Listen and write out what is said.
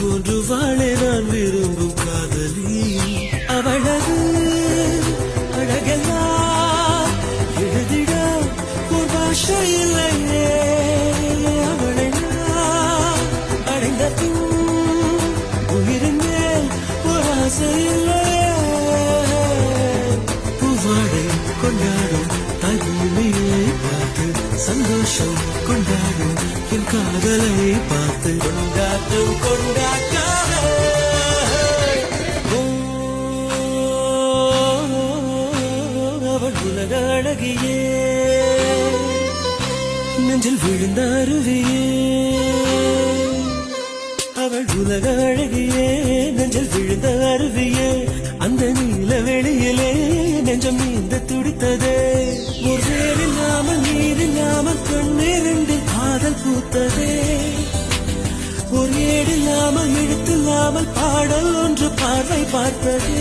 போன்று வாழ நான் விரும்பும் காதலி அவளது அழகெல்லாம் எழுதிட ஒரு பாஷை இல்லையே அவளை நான் அடைந்த உயிரின் மேல் ஒரு ஆசை இல்லையே பூவாடை கொண்டாடும் தனிமையை பார்த்து சந்தோஷம் கொண்டாடும் என் காதலை பார்த்து கொண்டாட்டம் கொண்டாட்டாக அவள் உலக அழகியே நெஞ்சில் விழுந்த அருவியே அவள் உலக அழகியே நெஞ்சில் விழுந்த அருவியே அந்த நீல வெளியிலே நெஞ்சம் நீந்த துடித்ததே ஒரு வேறில்லாமல் நீரில்லாமல் கண்ணீரிண்டில் காதல் பூத்ததே ஒரு ஏடில்லாமல் எழுத்தில்லாமல் பாடல் ஒன்று பார்வை பார்த்ததே